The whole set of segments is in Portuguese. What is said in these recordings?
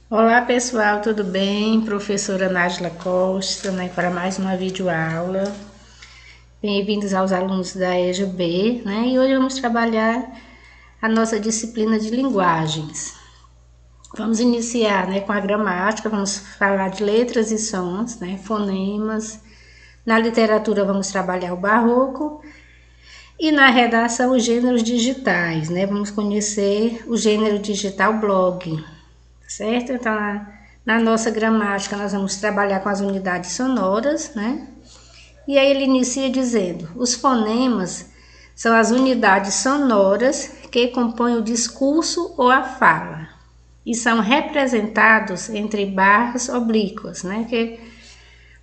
Olá pessoal, tudo bem? Professora Nájila Costa, para mais uma videoaula. Bem-vindos aos alunos da EJA B, E hoje vamos trabalhar a nossa disciplina de linguagens. Vamos iniciar, com a gramática, vamos falar de letras e sons, fonemas. Na literatura vamos trabalhar o barroco e na redação os gêneros digitais, Vamos conhecer o gênero digital blog, certo? Então, na nossa gramática, nós vamos trabalhar com as unidades sonoras, E aí ele inicia dizendo: os fonemas são as unidades sonoras que compõem o discurso ou a fala e são representados entre barras oblíquas, Que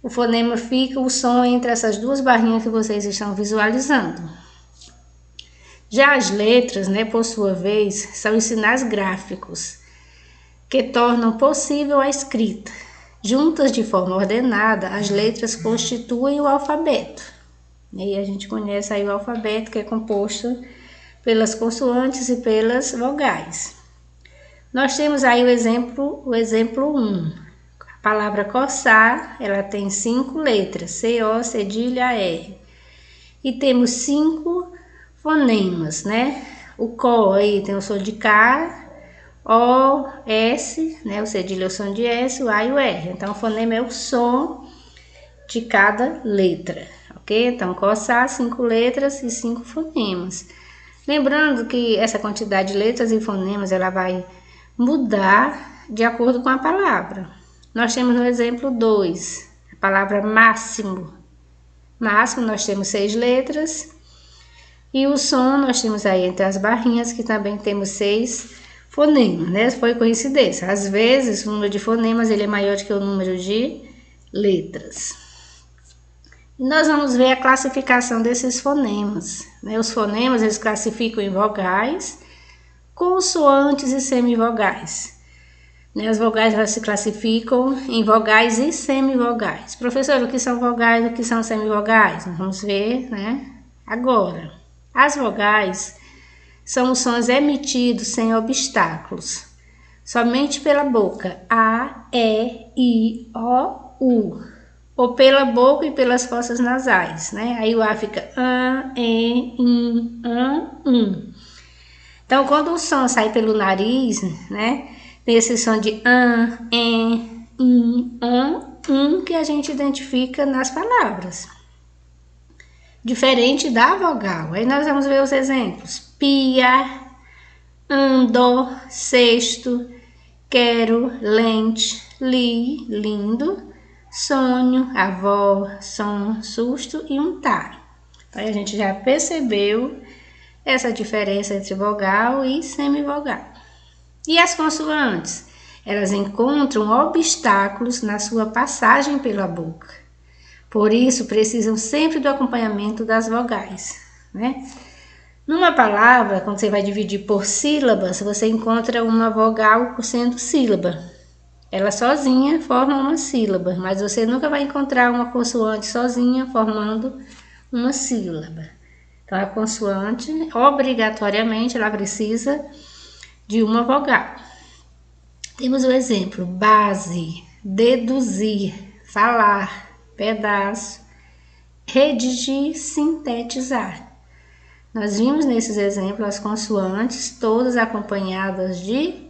o fonema fica o som entre essas duas barrinhas que vocês estão visualizando. Já as letras, por sua vez, são os sinais gráficos que tornam possível a escrita. Juntas de forma ordenada, as letras constituem o alfabeto. E a gente conhece aí o alfabeto, que é composto pelas consoantes e pelas vogais. Nós temos aí o exemplo 1. A palavra coçar, ela tem 5 letras, C-O, cedilha, R. E temos 5 fonemas, O CO aí tem o som de K, O, S, o cedilha é o som de S, o A e o R. Então, o fonema é o som de cada letra, ok? Então, coçar, 5 letras e 5 fonemas. Lembrando que essa quantidade de letras e fonemas, ela vai mudar de acordo com a palavra. Nós temos no exemplo 2, a palavra máximo. Máximo, nós temos 6 letras. E o som, nós temos aí entre as barrinhas, que também temos 6 fonemas, Foi coincidência. Às vezes, o número de fonemas ele é maior do que o número de letras. E nós vamos ver a classificação desses fonemas, Os fonemas, eles classificam em vogais, consoantes e semivogais. As vogais, elas se classificam em vogais e semivogais. Professor, o que são vogais e o que são semivogais? Nós vamos ver, agora. As vogais são os sons emitidos sem obstáculos, somente pela boca, A, E, I, O, U, ou pela boca e pelas fossas nasais, Aí o A fica E, I, Então, quando o som sai pelo nariz, tem esse som de E, I, que a gente identifica nas palavras. Diferente da vogal. Aí nós vamos ver os exemplos. Pia, ando, cesto, quero, lente, li, lindo, sonho, avó, som, susto e untar. Então a gente já percebeu essa diferença entre vogal e semivogal. E as consoantes? Elas encontram obstáculos na sua passagem pela boca. Por isso, precisam sempre do acompanhamento das vogais, Numa palavra, quando você vai dividir por sílabas, você encontra uma vogal sendo sílaba. Ela sozinha forma uma sílaba, mas você nunca vai encontrar uma consoante sozinha formando uma sílaba. Então, a consoante, obrigatoriamente, ela precisa de uma vogal. Temos o exemplo: base, deduzir, falar, pedaço, redigir, sintetizar. Nós vimos nesses exemplos as consoantes, todas acompanhadas de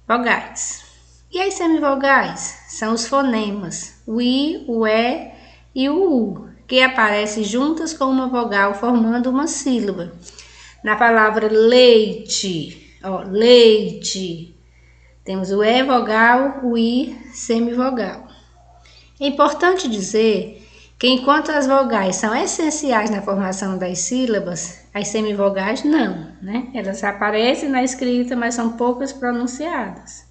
vogais. E as semivogais? São os fonemas, o I, o E e o U, que aparecem juntas com uma vogal formando uma sílaba. Na palavra leite, leite, temos o E vogal, o I semivogal. É importante dizer que enquanto as vogais são essenciais na formação das sílabas, as semivogais não, Elas aparecem na escrita, mas são poucas pronunciadas.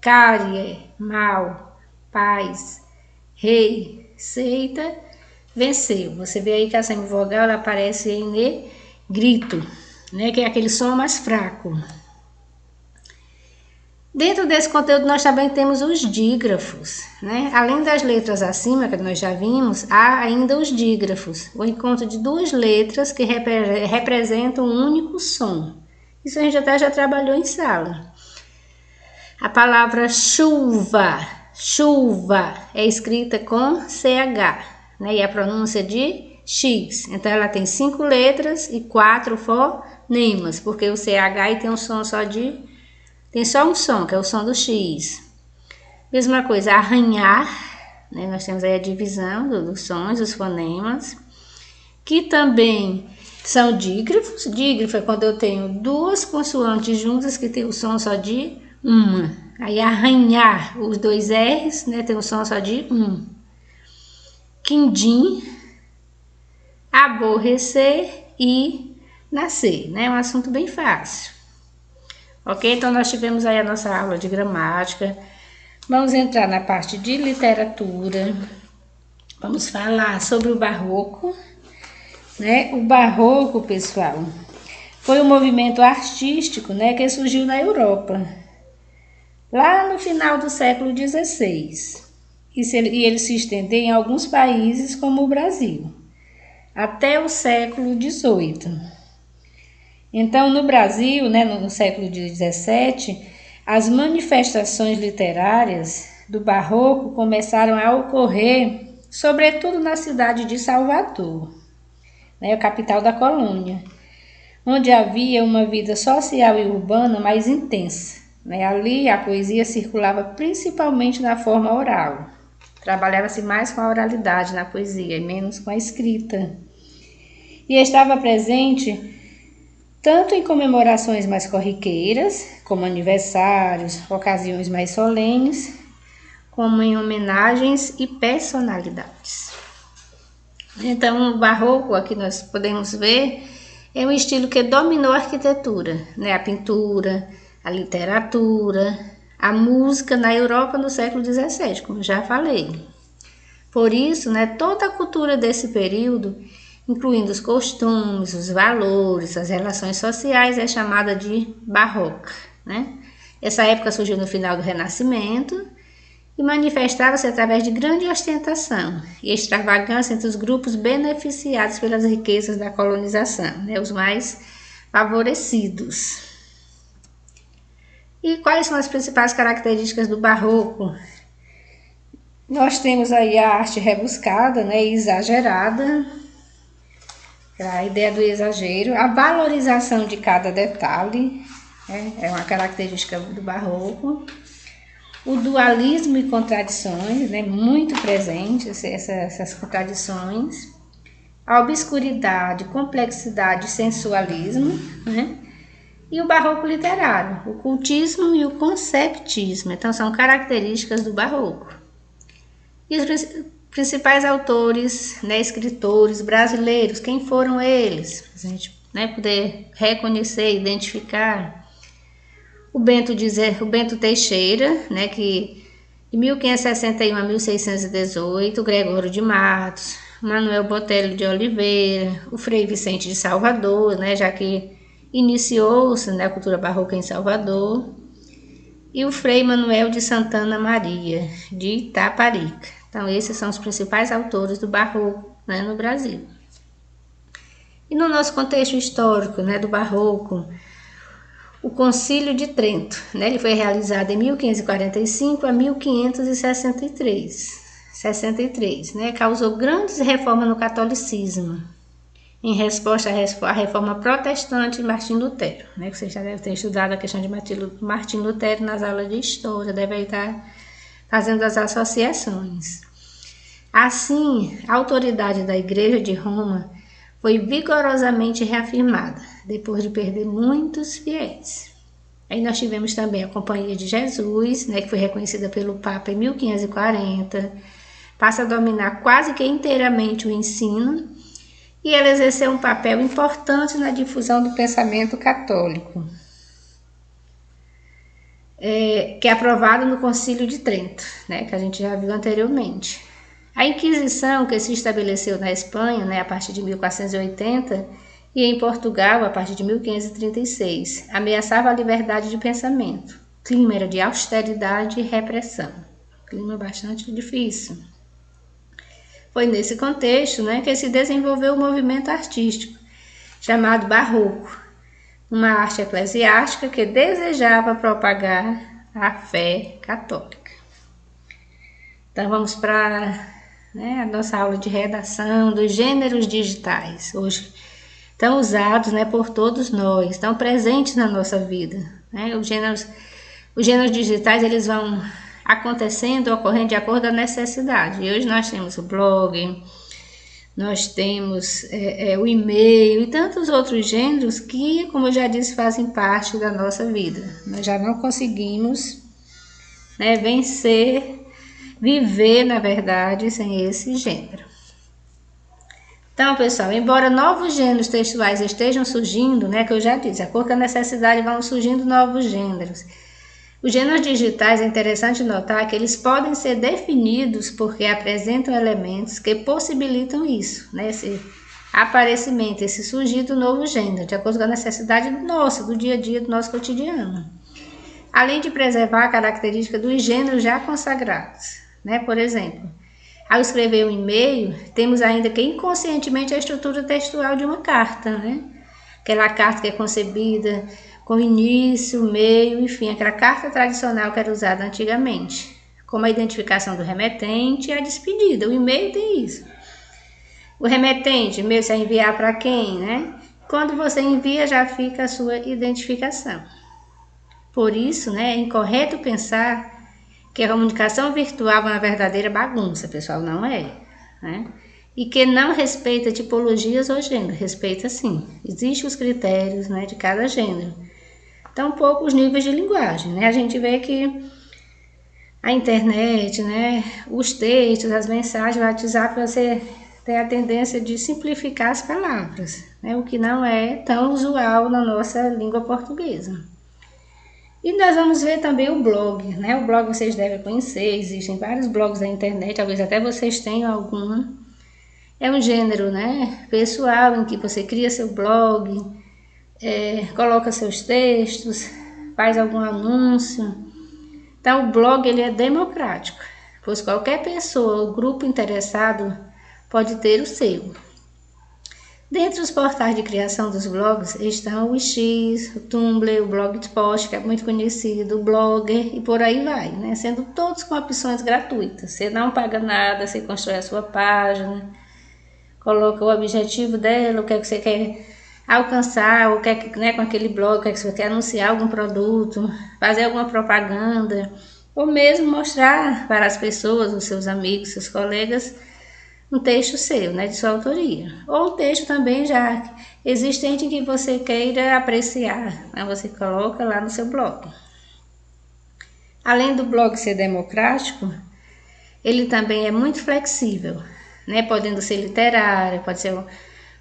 Cárie, mal, paz, rei, seita, venceu. Você vê aí que a semivogal ela aparece em negrito, Que é aquele som mais fraco. Dentro desse conteúdo, nós também temos os dígrafos, Além das letras acima, que nós já vimos, há ainda os dígrafos, o encontro de duas letras que representam um único som. Isso a gente até já trabalhou em sala. A palavra chuva, chuva, é escrita com CH, né? E a pronúncia de X. Então, ela tem 5 letras e 4 fonemas, porque o CH tem um som só de... Tem só um som, que é o som do X. Mesma coisa, arranhar, né? Nós temos aí a divisão dos sons, dos fonemas, que também são dígrafos. Dígrafo é quando eu tenho 2 consoantes juntas que tem o som só de uma. Aí arranhar, os 2 R's, né? Tem o som só de um. Quindim, aborrecer e nascer, né? É um assunto bem fácil. Ok? Então, nós tivemos aí a nossa aula de gramática. Vamos entrar na parte de literatura. Vamos falar sobre o barroco, né? O barroco, pessoal, foi um movimento artístico, né, que surgiu na Europa, lá no final do século XVI. E ele se estendeu em alguns países, como o Brasil, até o século XVIII. Então, no Brasil, né, no século XVII, as manifestações literárias do barroco começaram a ocorrer, sobretudo na cidade de Salvador, né, a capital da colônia, onde havia uma vida social e urbana mais intensa, né? Ali a poesia circulava principalmente na forma oral. Trabalhava-se mais com a oralidade na poesia e menos com a escrita. E estava presente tanto em comemorações mais corriqueiras, como aniversários, ocasiões mais solenes, como em homenagens e personalidades. Então, o barroco, aqui nós podemos ver, é um estilo que dominou a arquitetura, né? A pintura, a literatura, a música na Europa no século XVII, como já falei. Por isso, né, toda a cultura desse período, incluindo os costumes, os valores, as relações sociais, é chamada de barroca, né? Essa época surgiu no final do Renascimento e manifestava-se através de grande ostentação e extravagância entre os grupos beneficiados pelas riquezas da colonização, né, os mais favorecidos. E quais são as principais características do barroco? Nós temos aí a arte rebuscada, né, e exagerada, a ideia do exagero, a valorização de cada detalhe, né, é uma característica do barroco. O dualismo e contradições, né, muito presentes, essas contradições. A obscuridade, complexidade e sensualismo, né? E o barroco literário, o cultismo e o conceptismo. Então, são características do barroco. E os principais autores, né, escritores brasileiros, quem foram eles? Para a gente, né, poder reconhecer, identificar. O Bento Teixeira, né, que de 1561 a 1618, o Gregório de Matos, Manuel Botelho de Oliveira, o Frei Vicente de Salvador, né, já que iniciou-se, né, a cultura barroca em Salvador, e o Frei Manuel de Santana Maria, de Itaparica. Então, esses são os principais autores do barroco, né, no Brasil. E no nosso contexto histórico, né, do barroco, o Concílio de Trento, né, ele foi realizado em 1545 a 1563, né, causou grandes reformas no catolicismo, em resposta à reforma protestante de Martim Lutero, né, que você já deve ter estudado a questão de Martim Lutero nas aulas de história, deve estar fazendo as associações. Assim, a autoridade da Igreja de Roma foi vigorosamente reafirmada, depois de perder muitos fiéis. Aí nós tivemos também a Companhia de Jesus, né, que foi reconhecida pelo Papa em 1540, passa a dominar quase que inteiramente o ensino, e ela exerceu um papel importante na difusão do pensamento católico, que é aprovado no Concílio de Trento, né, que a gente já viu anteriormente. A Inquisição, que se estabeleceu na Espanha, né, a partir de 1480, e em Portugal, a partir de 1536, ameaçava a liberdade de pensamento. O clima era de austeridade e repressão. Clima bastante difícil. Foi nesse contexto, né, que se desenvolveu o movimento artístico, chamado barroco, uma arte eclesiástica que desejava propagar a fé católica. Então vamos para a nossa aula de redação dos gêneros digitais, hoje tão usados por todos nós, estão presentes na nossa vida. Os gêneros digitais, eles vão acontecendo, ocorrendo de acordo com a necessidade. E hoje nós temos o blog, nós temos o e-mail e tantos outros gêneros que, como eu já disse, fazem parte da nossa vida. Nós já não conseguimos viver, na verdade, sem esse gênero. Então, pessoal, embora novos gêneros textuais estejam surgindo, que eu já disse, a acordo com a necessidade vão surgindo novos gêneros. Os gêneros digitais, é interessante notar que eles podem ser definidos porque apresentam elementos que possibilitam isso, esse aparecimento, esse surgir do novo gênero, de acordo com a necessidade nossa, do dia a dia, do nosso cotidiano. Além de preservar a característica dos gêneros já consagrados, por exemplo, ao escrever um e-mail, temos ainda que inconscientemente a estrutura textual de uma carta, Aquela carta que é concebida com início, meio, enfim, aquela carta tradicional que era usada antigamente, como a identificação do remetente e a despedida. O e-mail tem isso. O remetente, e-mail você vai enviar para quem, Quando você envia, já fica a sua identificação. Por isso, é incorreto pensar que a comunicação virtual é uma verdadeira bagunça, pessoal, não é, E que não respeita tipologias ou gênero, respeita sim. Existem os critérios, de cada gênero. Então, poucos níveis de linguagem, A gente vê que a internet, os textos, as mensagens, o WhatsApp, você tem a tendência de simplificar as palavras, O que não é tão usual na nossa língua portuguesa. E nós vamos ver também o blog, O blog vocês devem conhecer, existem vários blogs na internet, talvez até vocês tenham algum. É um gênero, pessoal, em que você cria seu blog, coloca seus textos, faz algum anúncio. Então o blog ele é democrático, pois qualquer pessoa ou grupo interessado pode ter o seu. Dentre os portais de criação dos blogs estão o Wix, o Tumblr, o Blogspot, que é muito conhecido, o Blogger e por aí vai, Sendo todos com opções gratuitas. Você não paga nada, você constrói a sua página, coloca o objetivo dela, o que é que você quer alcançar, o que é que, com aquele blog, o que é que você quer anunciar algum produto, fazer alguma propaganda, ou mesmo mostrar para as pessoas, os seus amigos, seus colegas, um texto seu, de sua autoria. Ou um texto também já existente que você queira apreciar, você coloca lá no seu blog. Além do blog ser democrático, ele também é muito flexível, podendo ser literário, pode ser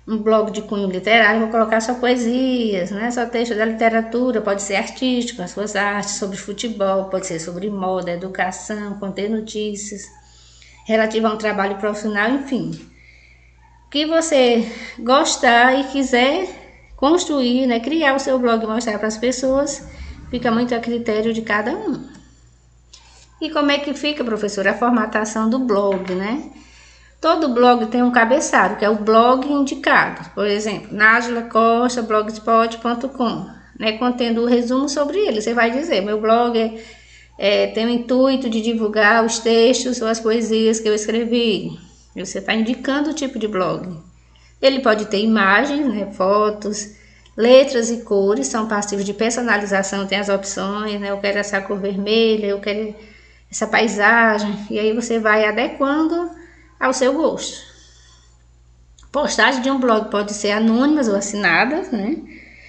um blog de cunho literário, vou colocar só poesias, só texto da literatura, pode ser artístico, as suas artes, sobre futebol, pode ser sobre moda, educação, conter notícias, relativo a um trabalho profissional, enfim. O que você gostar e quiser construir, criar o seu blog e mostrar para as pessoas, fica muito a critério de cada um. E como é que fica, professora, a formatação do blog, Todo blog tem um cabeçalho, que é o blog indicado. Por exemplo, najlacosta.blogspot.com, contendo o resumo sobre ele. Você vai dizer, meu blog tem o intuito de divulgar os textos ou as poesias que eu escrevi. Você está indicando o tipo de blog. Ele pode ter imagens, fotos, letras e cores, são passivos de personalização, tem as opções, eu quero essa cor vermelha, eu quero essa paisagem, e aí você vai adequando ao seu gosto. Postagem de um blog pode ser anônimas ou assinadas,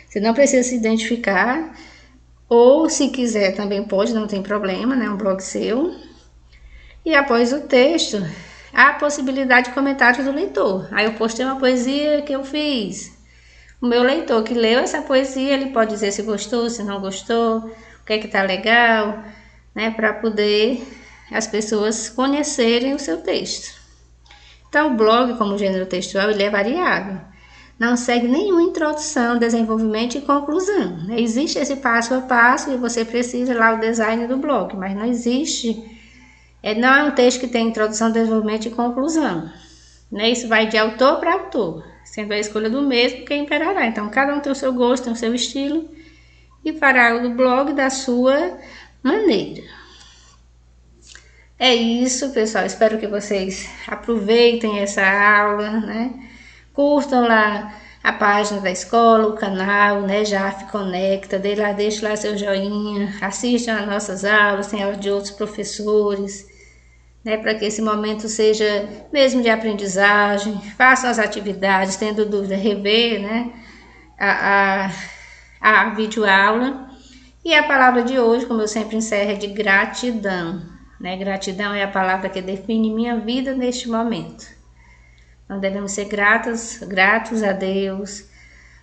Você não precisa se identificar, ou se quiser também pode, não tem problema, um blog seu. E após o texto, há a possibilidade de comentários do leitor. Aí eu postei uma poesia que eu fiz. O meu leitor que leu essa poesia, ele pode dizer se gostou, se não gostou, o que é que tá legal, para poder as pessoas conhecerem o seu texto. Então o blog, como gênero textual, ele é variável. Não segue nenhuma introdução, desenvolvimento e conclusão. Existe esse passo a passo e você precisa lá o design do blog, mas não existe, não é um texto que tem introdução, desenvolvimento e conclusão. Isso vai de autor para autor, sendo a escolha do mesmo quem imperará. Então cada um tem o seu gosto, tem o seu estilo e fará do blog da sua maneira. É isso, pessoal. Espero que vocês aproveitem essa aula, né? Curtam lá a página da escola, o canal, né? JAF Conecta, deixe lá seu joinha, assistam as nossas aulas, tem aulas de outros professores, né? Para que esse momento seja mesmo de aprendizagem. Façam as atividades, tendo dúvida, rever, né? A videoaula. E a palavra de hoje, como eu sempre encerro, é de gratidão. Né? Gratidão é a palavra que define minha vida neste momento. Nós devemos ser gratos a Deus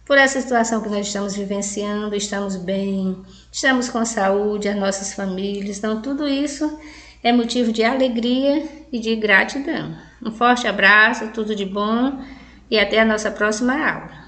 por essa situação que nós estamos vivenciando, estamos bem, estamos com saúde, as nossas famílias. Então, tudo isso é motivo de alegria e de gratidão. Um forte abraço, tudo de bom e até a nossa próxima aula.